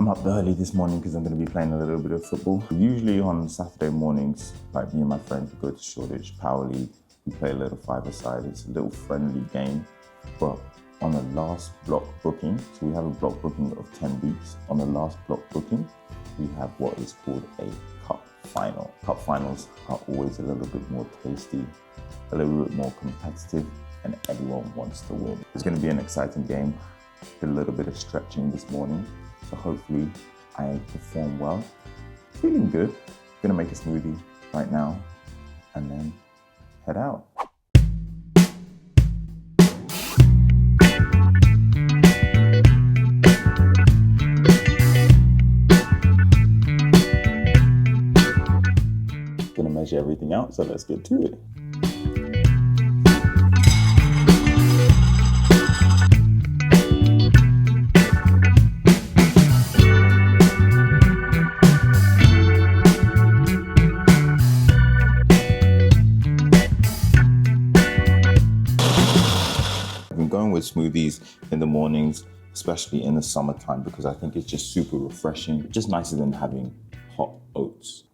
I'm up early this morning because I'm going to be playing a little bit of football. Usually on Saturday mornings, like me and my friends, we go to Shoreditch Power League. We play a little five-a-side. It's a little friendly game. But on the last block booking, so we have a block booking of 10 weeks. On the last block booking, we have what is called a cup final. Cup finals are always a little bit more tasty, a little bit more competitive, and everyone wants to win. It's going to be an exciting game. Did a little bit of stretching this morning, so hopefully I perform well. Feeling good. Gonna make a smoothie right now and then head out. Gonna measure everything out, so let's get to it. Going with smoothies in the mornings, especially in the summertime, because I think it's just super refreshing, just nicer than having hot oats.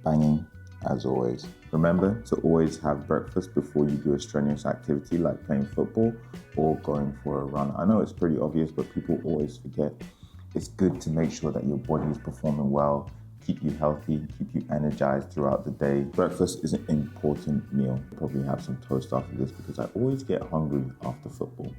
Banging, as always. Remember to always have breakfast before you do a strenuous activity like playing football or going for a run. I know it's pretty obvious, but people always forget. It's good to make sure that your body is performing well, keep you healthy, keep you energized throughout the day. Breakfast is an important meal. I'll probably have some toast after this because I always get hungry after football.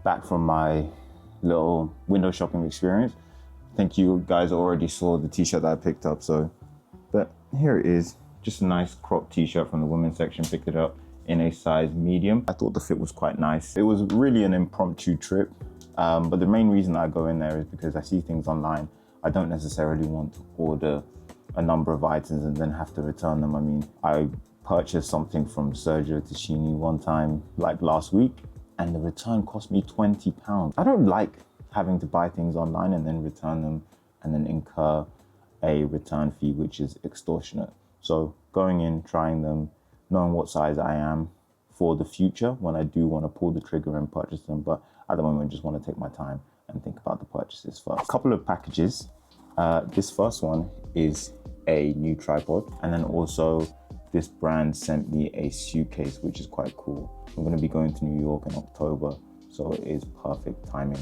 Back from my little window shopping experience. I think you guys already saw the t-shirt that I picked up, but here it is. Just a nice crop t-shirt from the women's section, picked it up in a size medium. I thought the fit was quite nice. It was really an impromptu trip, but the main reason I go in there is because I see things online. I don't necessarily want to order a number of items and then have to return them. I mean, I purchased something from Sergio Tacchini one time, like last week, and the return cost me £20. I don't like having to buy things online and then return them and then incur a return fee, which is extortionate. So going in, trying them, knowing what size I am for the future when I do want to pull the trigger and purchase them. But at the moment, I just want to take my time and think about the purchases first. A couple of packages. This first one is a new tripod, and then also this brand sent me a suitcase, which is quite cool. I'm going to be going to New York in October, so it is perfect timing.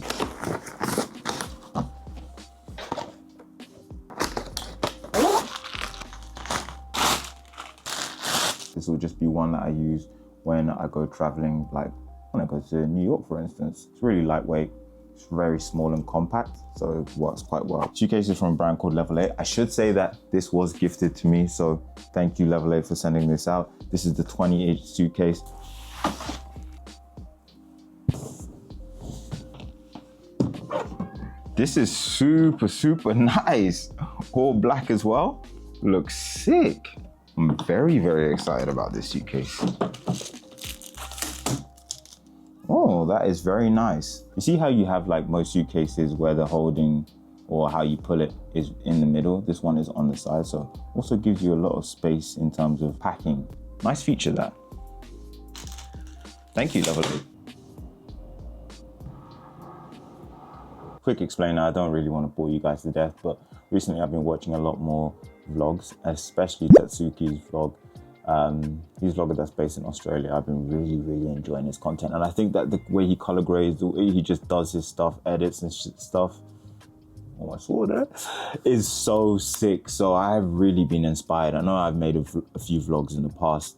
This will just be one that I use when I go traveling, like when I go to New York, for instance. It's really lightweight. It's very small and compact, so it works quite well. Suitcase is from a brand called Level 8. I should say that this was gifted to me, so thank you Level 8 for sending this out. This is the 20-inch suitcase. This is super, super nice. All black as well. Looks sick. I'm very, very excited about this suitcase. Oh, that is very nice. You see how you have like most suitcases where the holding or how you pull it is in the middle? This one is on the side, so also gives you a lot of space in terms of packing. Nice feature, that. Thank you, Level 8. Quick explainer, I don't really want to bore you guys to death, but recently I've been watching a lot more vlogs, especially Tatsuki's vlog. He's a vlogger that's based in Australia. I've been really enjoying his content, and I think that the way he color grades, the way he just does his stuff, edits and stuff, oh, I saw that, is so sick. So I've really been inspired. I know I've made a few vlogs in the past,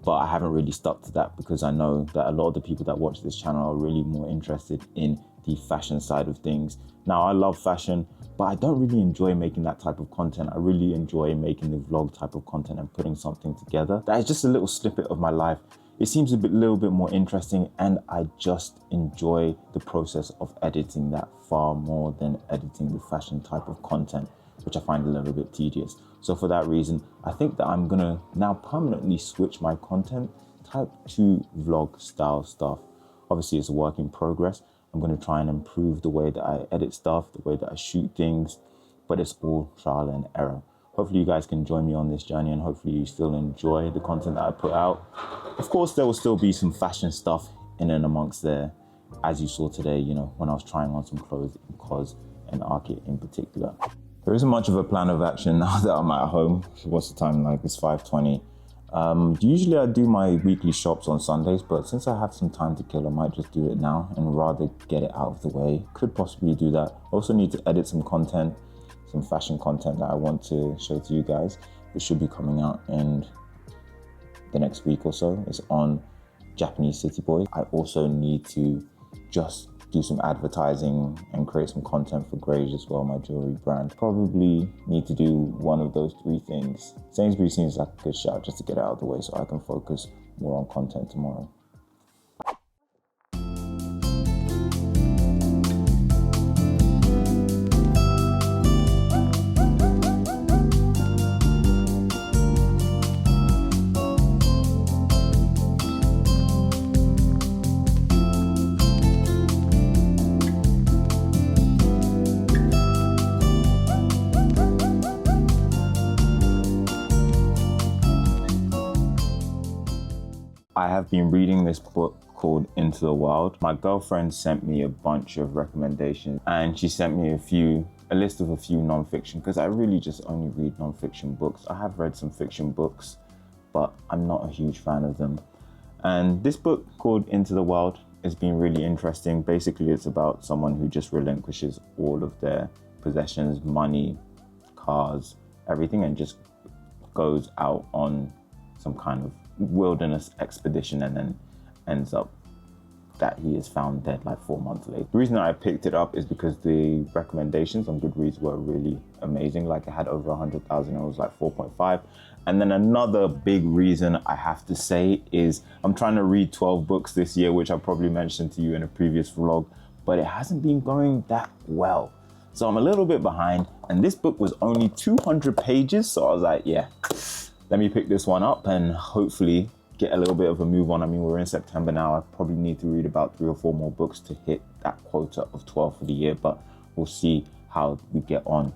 but I haven't really stuck to that because I know that a lot of the people that watch this channel are really more interested in the fashion side of things. Now, I love fashion, but I don't really enjoy making that type of content. I really enjoy making the vlog type of content and putting something together. That is just a little snippet of my life. It seems a little bit more interesting, and I just enjoy the process of editing that far more than editing the fashion type of content, which I find a little bit tedious. So for that reason, I think that I'm gonna now permanently switch my content type to vlog style stuff. Obviously, it's a work in progress. I'm going to try and improve the way that I edit stuff, the way that I shoot things, but it's all trial and error. Hopefully you guys can join me on this journey, and hopefully you still enjoy the content that I put out. Of course, there will still be some fashion stuff in and amongst there, as you saw today, you know, when I was trying on some clothes in COS and Arket in particular. There isn't much of a plan of action now that I'm at home. What's the time like? It's 5:20. Usually I do my weekly shops on Sundays, but since I have some time to kill, I might just do it now and rather get it out of the way. Could possibly do that. Also need to edit some content, some fashion content that I want to show to you guys, which should be coming out in the next week or so. It's on Japanese City Boy. I also need to just do some advertising and create some content for Grage as well, my jewelry brand. Probably need to do one of those three things. Sainsbury's seems like a good shout just to get it out of the way so I can focus more on content tomorrow. I have been reading this book called Into the Wild. My girlfriend sent me a bunch of recommendations, and she sent me a list of a few non-fiction, because I really just only read non-fiction books. I have read some fiction books, but I'm not a huge fan of them. And this book called Into the Wild has been really interesting. Basically, it's about someone who just relinquishes all of their possessions, money, cars, everything, and just goes out on some kind of wilderness expedition, and then ends up that he is found dead like 4 months later. The reason that I picked it up is because the recommendations on Goodreads were really amazing. Like, it had over 100,000, it was like 4.5. And then another big reason I have to say is I'm trying to read 12 books this year, which I probably mentioned to you in a previous vlog, but it hasn't been going that well. So I'm a little bit behind, and this book was only 200 pages. So I was like, yeah, let me pick this one up and hopefully get a little bit of a move on. I mean, we're in September now. I probably need to read about 3 or 4 more books to hit that quota of 12 for the year, but we'll see how we get on.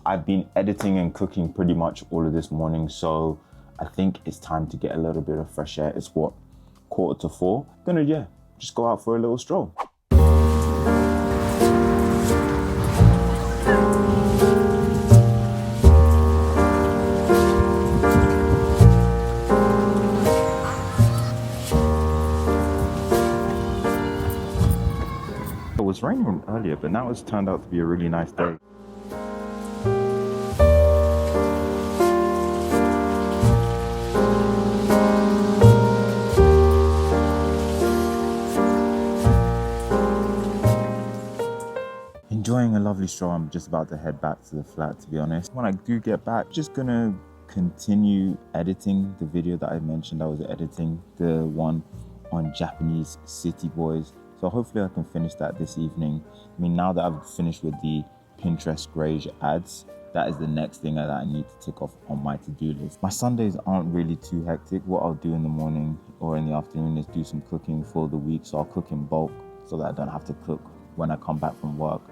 I've been editing and cooking pretty much all of this morning, so I think it's time to get a little bit of fresh air. It's what, 3:45? Gonna, just go out for a little stroll. It was raining earlier, but now it's turned out to be a really nice day. Enjoying a lovely stroll. I'm just about to head back to the flat, to be honest. When I do get back, just gonna continue editing the video that I mentioned I was editing, the one on Japanese city boys. So hopefully I can finish that this evening. I mean, now that I've finished with the Pinterest Grage ads, that is the next thing that I need to tick off on my to-do list. My Sundays aren't really too hectic. What I'll do in the morning or in the afternoon is do some cooking for the week. So I'll cook in bulk so that I don't have to cook when I come back from work.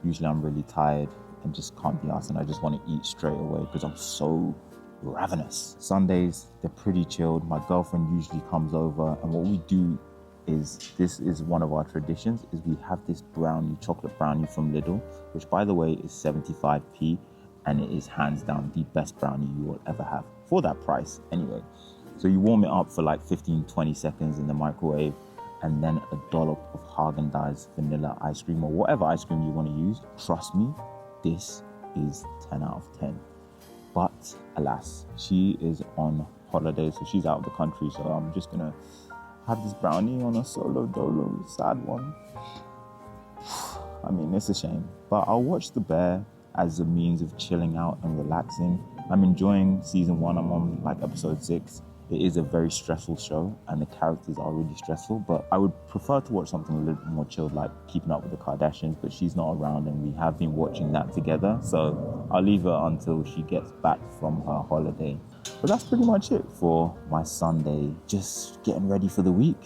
Usually I'm really tired and just can't be arsed, and I just want to eat straight away because I'm so ravenous. Sundays, they're pretty chilled. My girlfriend usually comes over, and what we do is, this is one of our traditions, is we have this brownie, chocolate brownie from Lidl, which by the way is 75p, and it is hands down the best brownie you will ever have for that price anyway. So you warm it up for like 15-20 seconds in the microwave, and then a dollop of Haagen-Dazs vanilla ice cream or whatever ice cream you want to use. Trust me, this is 10 out of 10. But alas, she is on holiday, so she's out of the country, so I'm just gonna have this brownie on a solo dolo, sad one. I mean, it's a shame, but I'll watch The Bear as a means of chilling out and relaxing. I'm enjoying season 1. I'm on like episode 6. It is a very stressful show and the characters are really stressful, but I would prefer to watch something a little bit more chilled, like Keeping Up with the Kardashians, but she's not around and we have been watching that together, so I'll leave her until she gets back from her holiday. But that's pretty much it for my Sunday, just getting ready for the week.